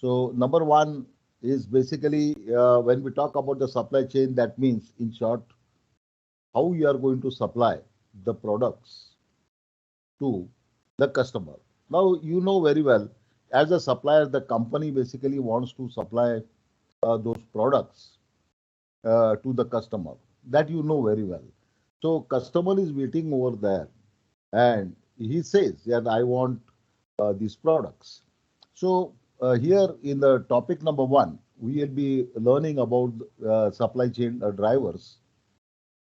So number one is basically when we talk about the supply chain, that means in short, how you are going to supply the products to the customer. Now, you know very well, as a supplier, the company basically wants to supply those products to the customer. That you know very well. So, customer is waiting over there and he says that I want these products. So, here in the topic number one, we will be learning about supply chain drivers.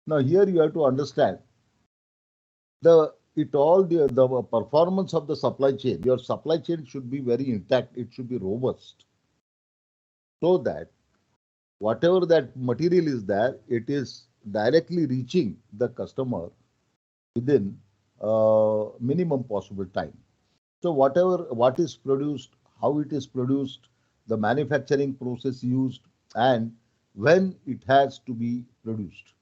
Now, here you have to understand the performance of the supply chain. Your supply chain should be very intact. It should be robust, so that whatever that material is there, it is directly reaching the customer within minimum possible time. So what is produced, how it is produced, the manufacturing process used, and when it has to be produced.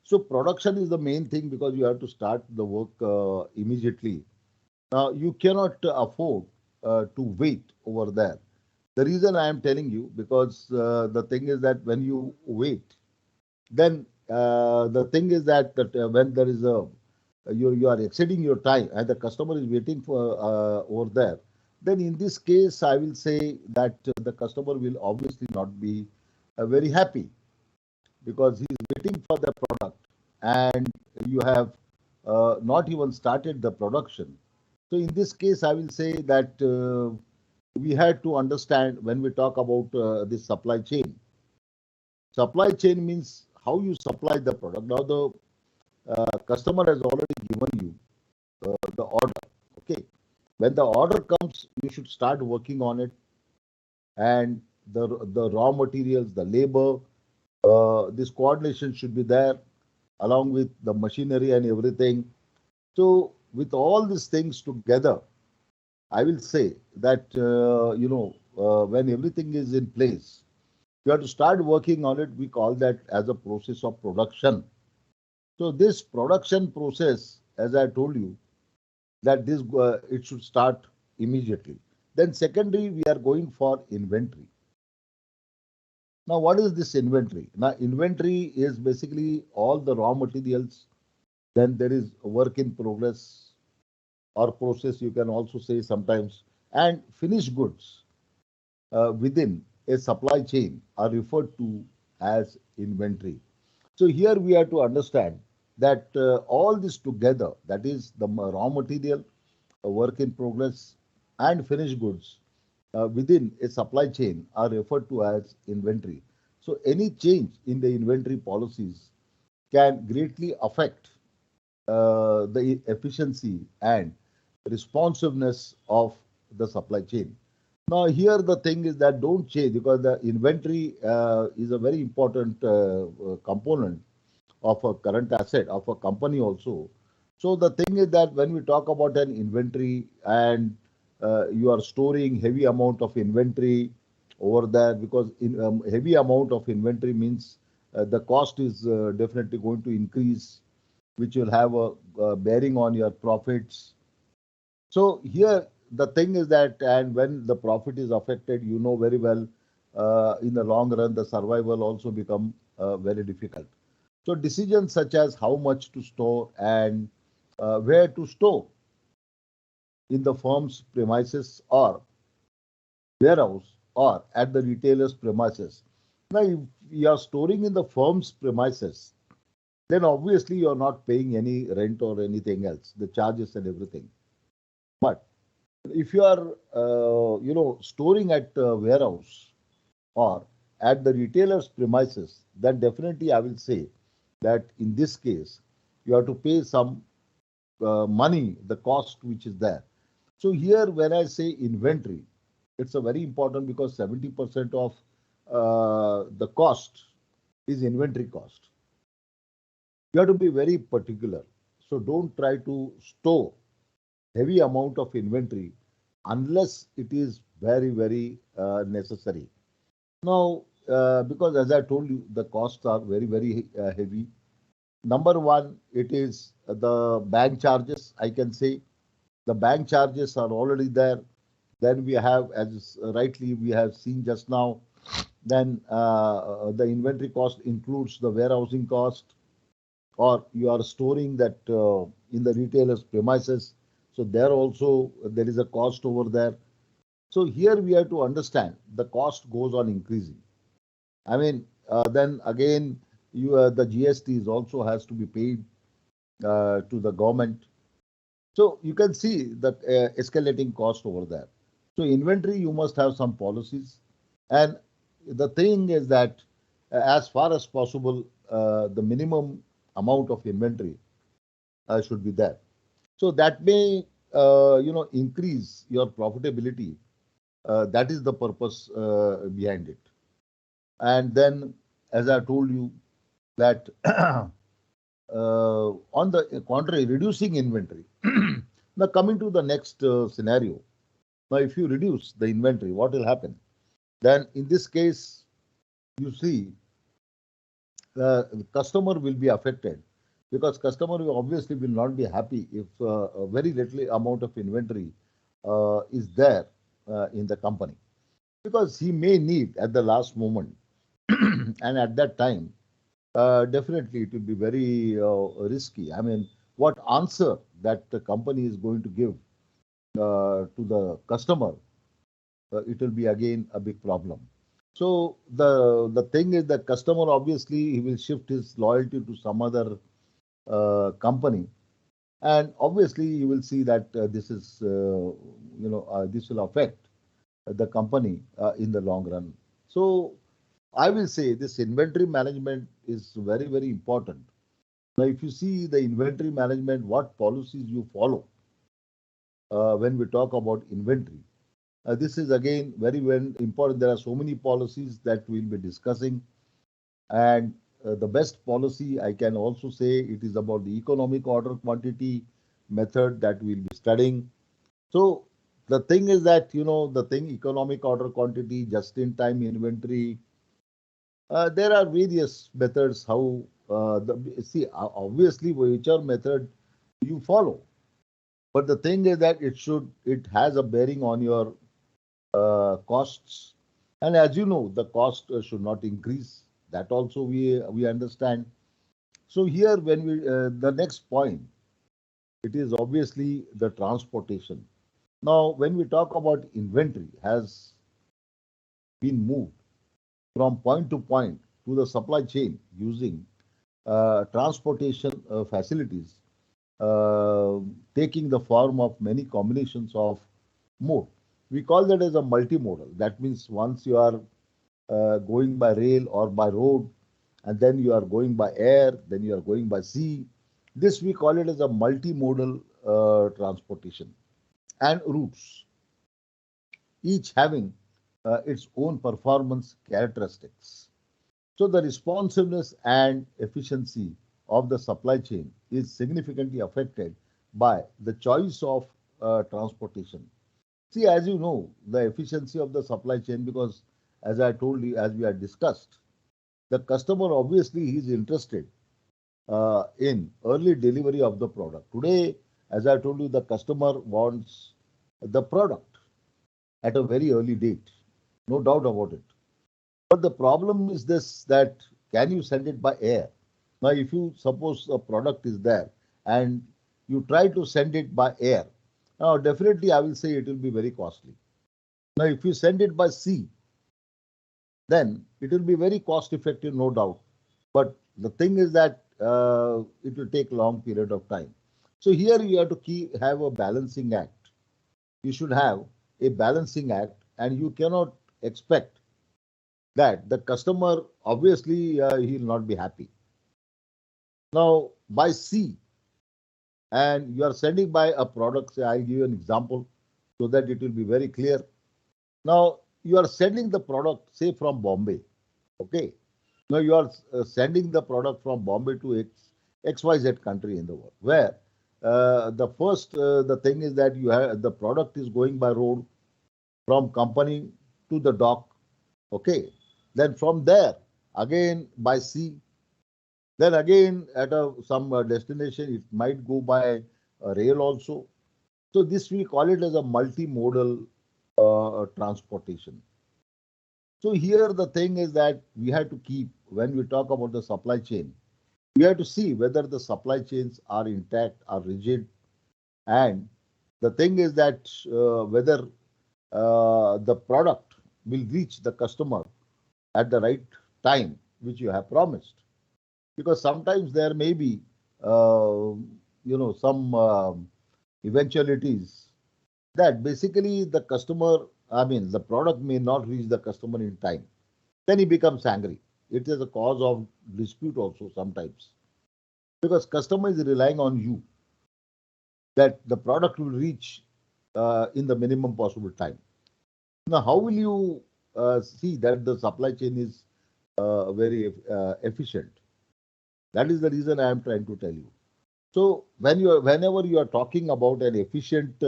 So production is the main thing because you have to start the work immediately. Now you cannot afford to wait over there. The reason I am telling you, because the thing is that when you wait, then the thing is that when there is a you are exceeding your time and the customer is waiting for over there, then in this case I will say that the customer will obviously not be very happy because he is waiting for the product and you have not even started the production. So in this case, I will say that we had to understand when we talk about this supply chain. Supply chain means how you supply the product. Now the customer has already given you the order. Okay, when the order comes, you should start working on it, and the raw materials, the labor, this coordination should be there along with the machinery and everything. So with all these things together, I will say that when everything is in place, you have to start working on it. We call that as a process of production. So this production process, as I told you, that this it should start immediately. Then secondary, we are going for inventory. Now, what is this inventory? Now, inventory is basically all the raw materials. Then there is work in progress or process, you can also say sometimes, and finished goods within a supply chain are referred to as inventory. So here we have to understand that all this together, that is the raw material, work in progress, and finished goods within a supply chain are referred to as inventory. So any change in the inventory policies can greatly affect the efficiency and responsiveness of the supply chain. Now, here the thing is that don't change because the inventory is a very important component of a current asset of a company also. So the thing is that when we talk about an inventory and you are storing heavy amount of inventory over there, because in heavy amount of inventory means the cost is definitely going to increase, which will have a bearing on your profits. So here the thing is that, and when the profit is affected, you know very well, in the long run, the survival also become very difficult. So decisions such as how much to store and where to store in the firm's premises or warehouse or at the retailer's premises. Now, if you are storing in the firm's premises, then obviously you are not paying any rent or anything else, the charges and everything. But if you are, storing at a warehouse or at the retailer's premises, then definitely I will say that in this case, you have to pay some money, the cost which is there. So here, when I say inventory, it's a very important because 70% of the cost is inventory cost. You have to be very particular. So don't try to store heavy amount of inventory unless it is very, very necessary. Now, because as I told you, the costs are very, very heavy. Number one, it is the bank charges. I can say the bank charges are already there. Then we have, as rightly we have seen just now, then the inventory cost includes the warehousing cost, or you are storing that in the retailer's premises. So there also there is a cost over there. So here we have to understand the cost goes on increasing. I mean, then again, the GST is also has to be paid to the government. So you can see the escalating cost over there. So inventory, you must have some policies, and the thing is that as far as possible, the minimum amount of inventory should be there. So that may increase your profitability. That is the purpose behind it. And then, as I told you, that on the contrary, reducing inventory. Now, coming to the next scenario. Now, if you reduce the inventory, what will happen? Then, in this case, you see, the customer will be affected because customer will obviously will not be happy if a very little amount of inventory is there in the company, because he may need at the last moment, and at that time definitely it will be very risky. I mean, what answer that the company is going to give to the customer, it will be again a big problem. So the thing is that customer obviously he will shift his loyalty to some other company, and obviously you will see that this is this will affect the company in the long run. So I will say this inventory management is very, very important. Now, if you see the inventory management, what policies you follow when we talk about inventory, this is again very, very important. There are so many policies that we'll be discussing, and the best policy I can also say it is about the economic order quantity method that we'll be studying. So the thing is that the thing economic order quantity, just in time inventory, there are various methods how obviously whichever method you follow, but the thing is that it has a bearing on your costs, and as you know the cost should not increase. That also we understand. So here when we the next point, it is obviously the transportation. Now when we talk about inventory has been moved from point to point to the supply chain using transportation facilities, uh, taking the form of many combinations of mode. We call that as a multimodal. That means once you are going by rail or by road, and then you are going by air, then you are going by sea. This we call it as a multimodal transportation, and routes, each having its own performance characteristics. So the responsiveness and efficiency of the supply chain is significantly affected by the choice of transportation. See, as you know, the efficiency of the supply chain, because as I told you, as we had discussed, the customer obviously is interested in early delivery of the product. Today, as I told you, the customer wants the product at a very early date, no doubt about it. But the problem is this, that can you send it by air? Now, if you suppose a product is there and you try to send it by air, now definitely I will say it will be very costly. Now, if you send it by sea, then it will be very cost effective, no doubt. But the thing is that it will take long period of time. So here you have to have a balancing act. You should have a balancing act, and you cannot expect that the customer obviously he will not be happy. Now by sea, and you are sending by a product, say I'll give you an example so that it will be very clear. Now you are sending the product, say from Bombay, okay. Now you are sending the product from Bombay to XYZ country in the world, where the first the thing is that you have the product is going by road from company to the dock, okay. Then from there again by sea, then again at some destination it might go by rail also. So this we call it as a multimodal transportation. So here the thing is that we have to keep, when we talk about the supply chain, we have to see whether the supply chains are intact, are rigid, and the thing is that whether the product will reach the customer at the right time which you have promised. Because sometimes there may be uh, some eventualities that basically the customer, I mean, the product may not reach the customer in time. Then he becomes angry. It is a cause of dispute also sometimes, because customer is relying on you that the product will reach in the minimum possible time. Now, how will you see that the supply chain is very efficient? That is the reason I am trying to tell you. So whenever you are talking about an efficient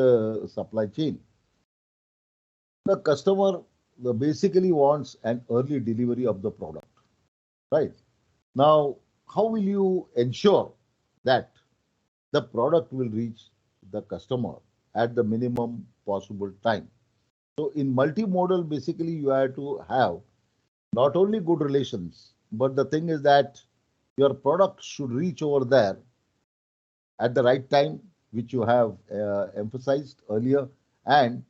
supply chain, the customer basically wants an early delivery of the product, right? Now, how will you ensure that the product will reach the customer at the minimum possible time? So in multimodal, basically you have to have not only good relations, but the thing is that your product should reach over there at the right time, which you have emphasized earlier. And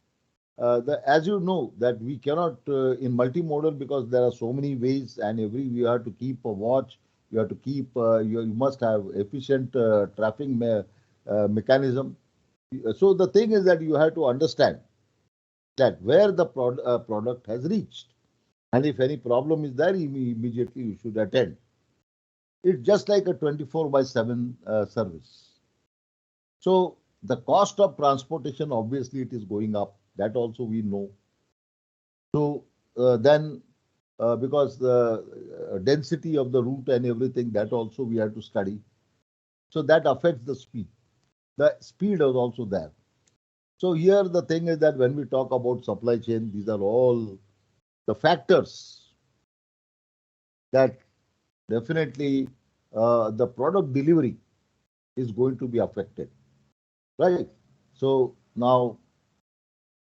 as you know, that we cannot in multimodal, because there are so many ways, and every you have to keep a watch. You have to keep. You must have efficient traffic mechanism. So the thing is that you have to understand that where the product has reached, and if any problem is there, immediately you should attend. It's just like a 24 by 7 service. So the cost of transportation, obviously, it is going up. That also we know. So then, because the density of the route and everything, that also we have to study. So that affects the speed. The speed is also there. So here the thing is that when we talk about supply chain, these are all the factors that definitely the product delivery is going to be affected, right? So now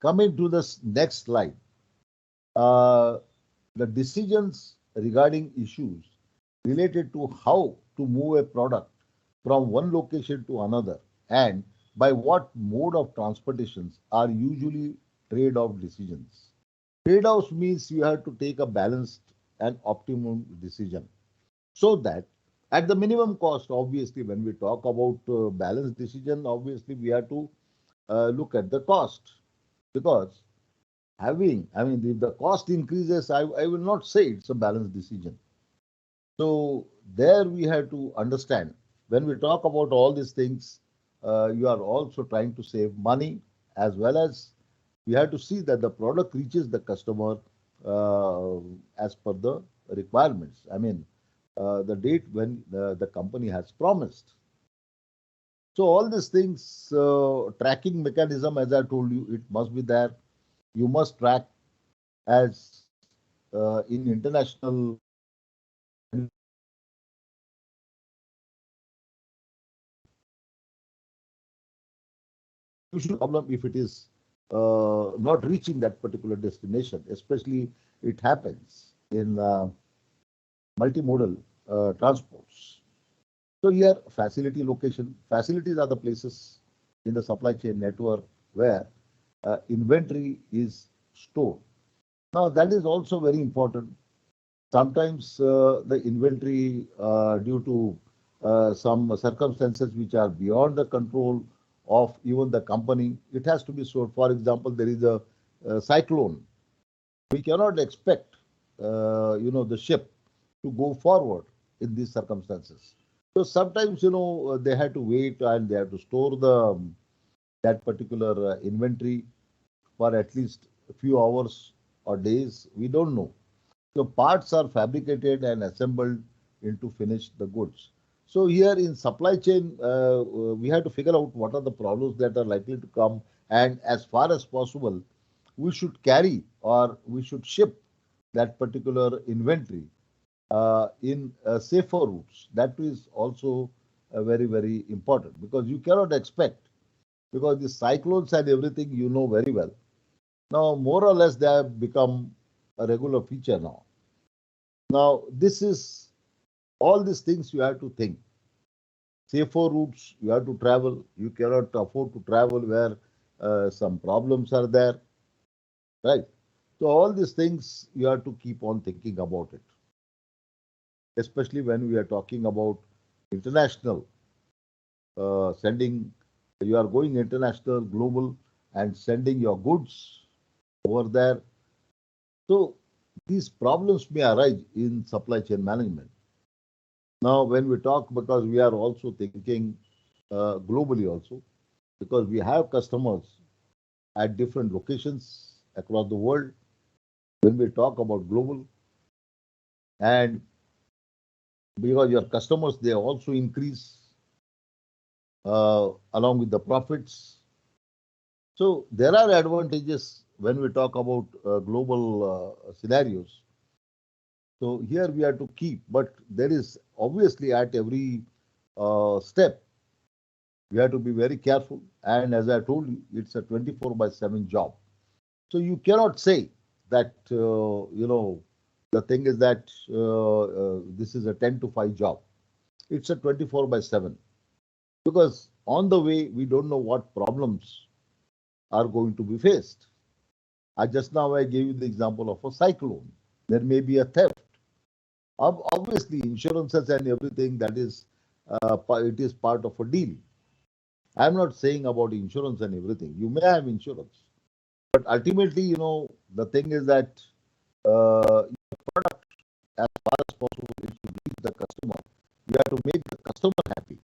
coming to this next slide, uh, the decisions regarding issues related to how to move a product from one location to another and by what mode of transportations are usually trade-off decisions. Trade-offs means you have to take a balanced and optimum decision, so that at the minimum cost, obviously, when we talk about balanced decision, obviously we have to look at the cost, because I mean, if the cost increases, I will not say it's a balanced decision. So there we have to understand, when we talk about all these things, you are also trying to save money, as well as we have to see that the product reaches the customer uh, as per the requirements. I mean, the date when the company has promised. So all these things, tracking mechanism, as I told you, it must be there. You must track, as in international problem if it is not reaching that particular destination, especially it happens in multimodal transports. So here, facility location. Facilities are the places in the supply chain network where inventory is stored. Now, that is also very important. Sometimes the inventory, due to some circumstances which are beyond the control of even the company, it has to be stored. For example, there is a cyclone. We cannot expect, the ship to go forward in these circumstances. So sometimes, they have to wait and they have to store that particular inventory for at least a few hours or days. We don't know. So parts are fabricated and assembled into finished the goods. So here in supply chain, we have to figure out what are the problems that are likely to come, and as far as possible, we should carry or we should ship that particular inventory in safer routes. That is also very important, because you cannot expect, because the cyclones and everything you know very well. Now, more or less, they have become a regular feature now. Now, this is all these things you have to think. Safer routes you have to travel. You cannot afford to travel where some problems are there, right? So, all these things you have to keep on thinking about it, especially when we are talking about international sending. You are going international, global, and sending your goods over there. So, these problems may arise in supply chain management. Now, when we talk, because we are also thinking globally also, because we have customers at different locations across the world. When we talk about global, and because your customers, they also increase along with the profits. So there are advantages when we talk about global scenarios. So here we have to keep, but there is obviously at every step we have to be very careful. And as I told you, it's a 24 by 7 job. So you cannot say that the thing is that this is a 10 to 5 job. It's a 24 by 7 because on the way we don't know what problems are going to be faced. I just now I gave you the example of a cyclone. There may be a theft. Obviously, insurances and everything that is it is part of a deal. I'm not saying about insurance and everything. You may have insurance, but ultimately, the thing is that your product, as far as possible, it should reach the customer. You have to make the customer happy.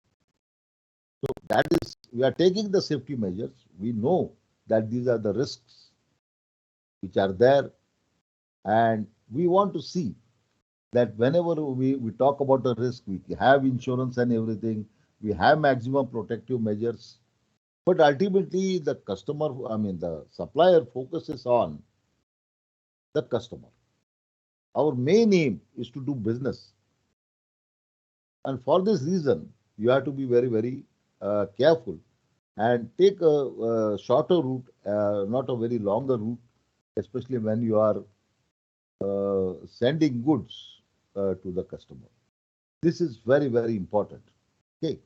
So that is, we are taking the safety measures. We know that these are the risks which are there, and we want to see that whenever we talk about a risk, we have insurance and everything, we have maximum protective measures. But ultimately, the customer, I mean, the supplier focuses on the customer. Our main aim is to do business. And for this reason, you have to be very, very careful and take a shorter route, not a very longer route, especially when you are sending goods to the customer. This is very, very important. Okay.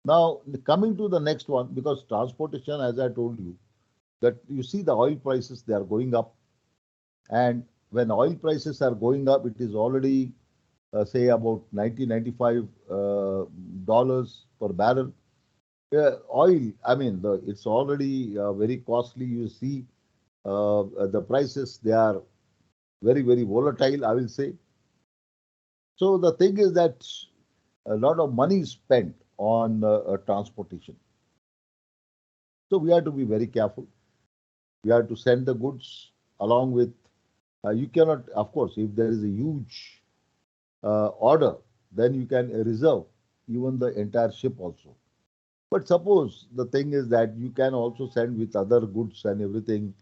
Now, coming to the next one, because transportation, as I told you, that you see the oil prices, they are going up. And when oil prices are going up, it is already, say, about 90, 95 dollars per barrel. Oil, I mean, it's already very costly. You see the prices, they are very, very volatile, I will say. So the thing is that a lot of money is spent on transportation. So we have to be very careful. We have to send the goods along with, you cannot, of course, if there is a huge order, then you can reserve even the entire ship also. But suppose the thing is that you can also send with other goods and everything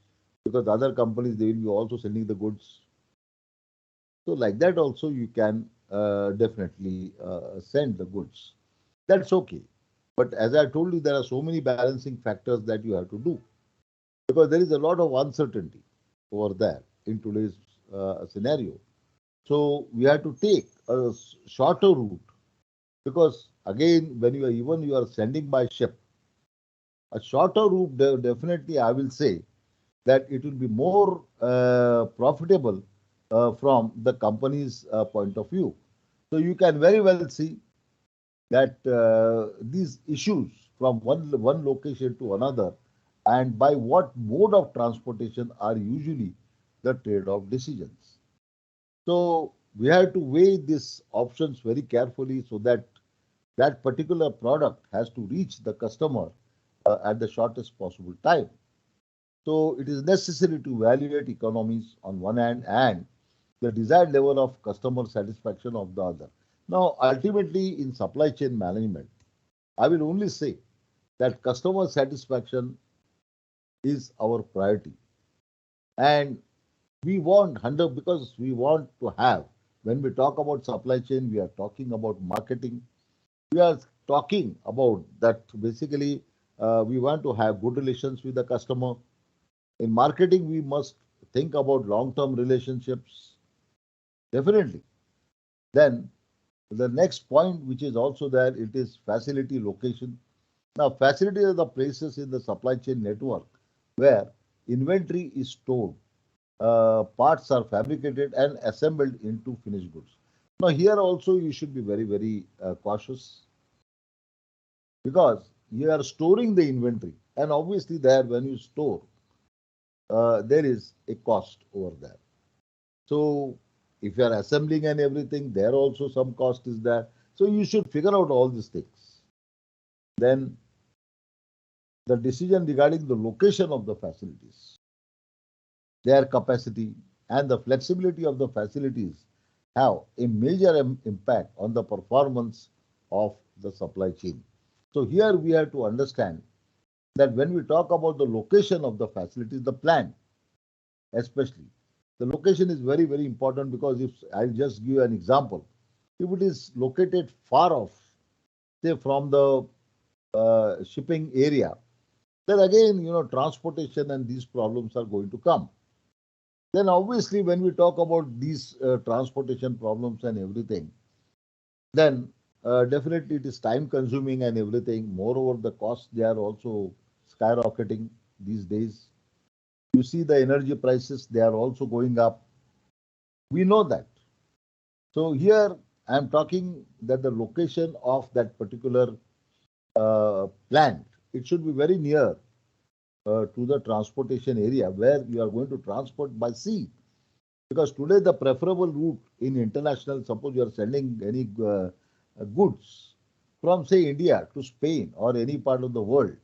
because other companies they will be also sending the goods. So like that also you can definitely send the goods. That's okay. But as I told you, there are so many balancing factors that you have to do because there is a lot of uncertainty over there in today's scenario. So we have to take a shorter route because again, when you are sending by ship, a shorter route definitely I will say that it will be more profitable from the company's point of view. So you can very well see that these issues from one location to another and by what mode of transportation are usually the trade-off decisions. So we have to weigh these options very carefully so that that particular product has to reach the customer at the shortest possible time. So it is necessary to evaluate economies on one hand and the desired level of customer satisfaction of the other. Now, ultimately, in supply chain management, I will only say that customer satisfaction is our priority. And we want 100 because we want to have, when we talk about supply chain, we are talking about marketing. We are talking about that basically we want to have good relations with the customer In marketing, we must think about long-term relationships, definitely. Then the next point, which is also there, it is facility location. Now, facilities are the places in the supply chain network where inventory is stored, parts are fabricated and assembled into finished goods. Now, here also you should be very, very cautious because you are storing the inventory, and obviously, there when you store, there is a cost over there. So, if you are assembling and everything, there also some cost is there. So, you should figure out all these things. Then, the decision regarding the location of the facilities, their capacity, and the flexibility of the facilities have a major impact on the performance of the supply chain. So, here we have to understand that when we talk about the location of the facilities, the plant especially, the location is very, very important because if I'll just give an example, if it is located far off, say from the shipping area, then again, transportation and these problems are going to come. Then obviously, when we talk about these transportation problems and everything, then definitely it is time consuming and everything. Moreover, the costs they are also skyrocketing these days. You see the energy prices, they are also going up. We know that. So here I am talking that the location of that particular plant, it should be very near to the transportation area where you are going to transport by sea. Because today the preferable route in international, suppose you are sending any goods from say India to Spain or any part of the world,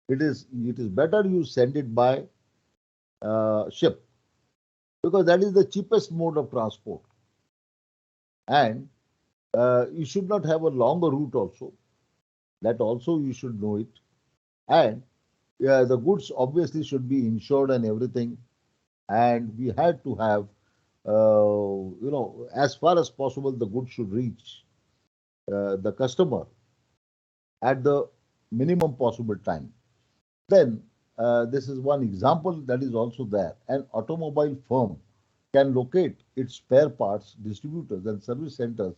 it is better you send it by ship because that is the cheapest mode of transport, and you should not have a longer route also. That also you should know it, and the goods obviously should be insured and everything, and we had to have as far as possible the goods should reach the customer at the minimum possible time. Then this is one example that is also there. An automobile firm can locate its spare parts distributors and service centers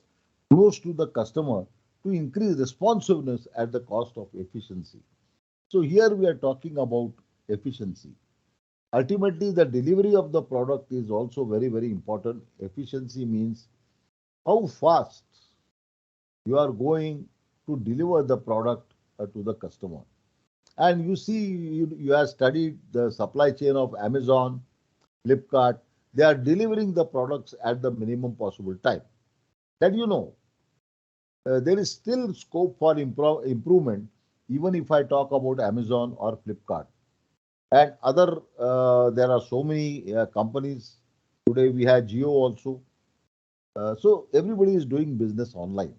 close to the customer to increase responsiveness at the cost of efficiency. So here we are talking about efficiency. Ultimately, the delivery of the product is also very, very important. Efficiency means how fast you are going to deliver the product to the customer. And you see, you have studied the supply chain of Amazon, Flipkart. They are delivering the products at the minimum possible time. That there is still scope for improvement, even if I talk about Amazon or Flipkart. And other, there are so many companies. Today we have Geo also. So everybody is doing business online.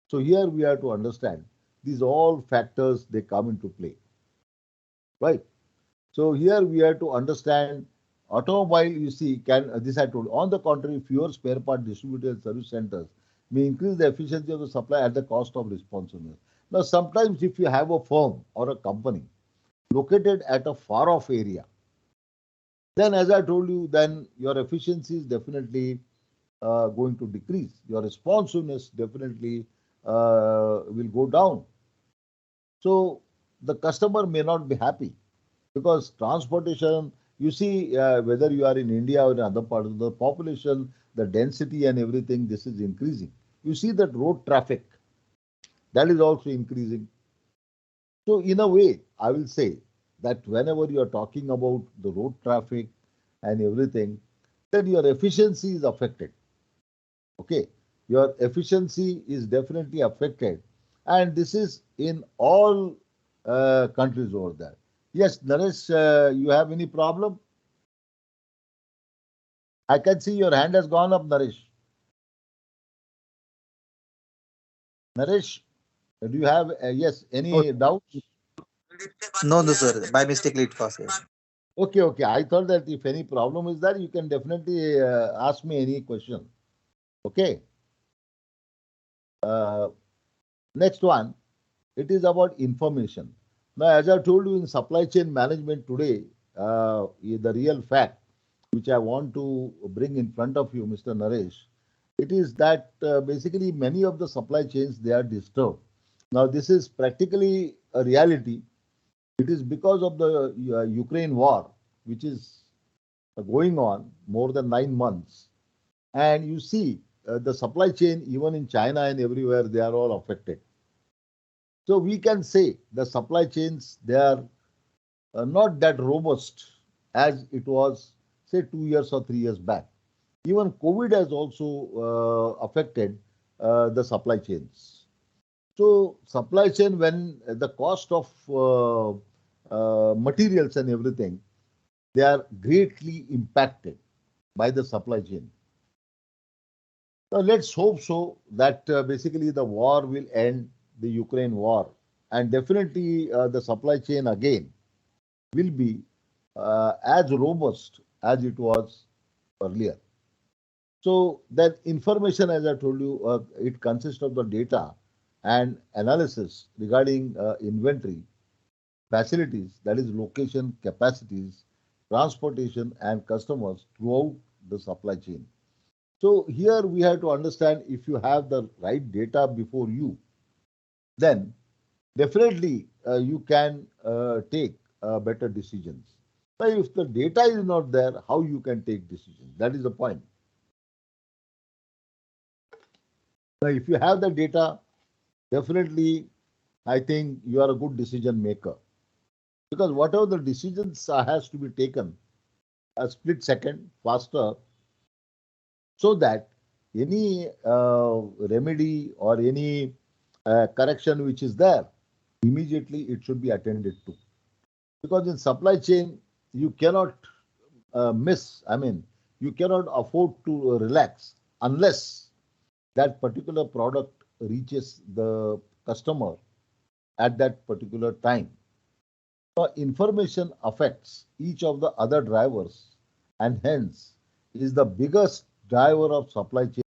So here we have to understand these all factors they come into play, right? So here we have to understand automobile. You see, can this I told. On the contrary, fewer spare part distributors and service centers may increase the efficiency of the supply at the cost of responsiveness. Now, sometimes if you have a firm or a company located at a far off area, then as I told you, then your efficiency is definitely going to decrease. Your responsiveness definitely will go down. So the customer may not be happy because transportation, you see, whether you are in India or in other parts of the population, the density and everything, this is increasing. You see that road traffic, that is also increasing. So in a way, I will say that whenever you are talking about the road traffic and everything, then your efficiency is affected. Okay, your efficiency is definitely affected, and this is in all countries over there. Yes, Naresh, you have any problem? I can see your hand has gone up, Naresh. Naresh, do you have yes Oh, any doubts? no, no, sir. By mistakenly it was. Yeah. Okay, okay. I thought that if any problem is there, you can definitely ask me any question. Okay. Uh, Next one, it is about information. Now, as I told you in supply chain management today, the real fact which I want to bring in front of you, Mr. Naresh, it is that basically many of the supply chains they are disturbed. Now, this is practically a reality. It is because of the Ukraine war, which is going on more than 9 months. And you see the supply chain, even in China and everywhere, they are all affected. So we can say the supply chains, they are not that robust as it was, say, 2 years or 3 years back. Even COVID has also affected the supply chains. So supply chain, when the cost of materials and everything, they are greatly impacted by the supply chain. Now let's hope so that basically the war will end, the Ukraine war, and definitely the supply chain again will be as robust as it was earlier. So that information, as I told you, it consists of the data and analysis regarding inventory, facilities, that is location, capacities, transportation, and customers throughout the supply chain. So here we have to understand, if you have the right data before you, then definitely you can take better decisions. But if the data is not there, how you can take decisions? That is the point. Now, if you have the data, definitely I think you are a good decision maker, because whatever the decisions has to be taken a split second faster, so that any remedy or any correction which is there, immediately it should be attended to. Because in supply chain, you cannot miss, I mean, you cannot afford to relax unless that particular product reaches the customer at that particular time. So information affects each of the other drivers, and hence is the biggest driver of supply chain.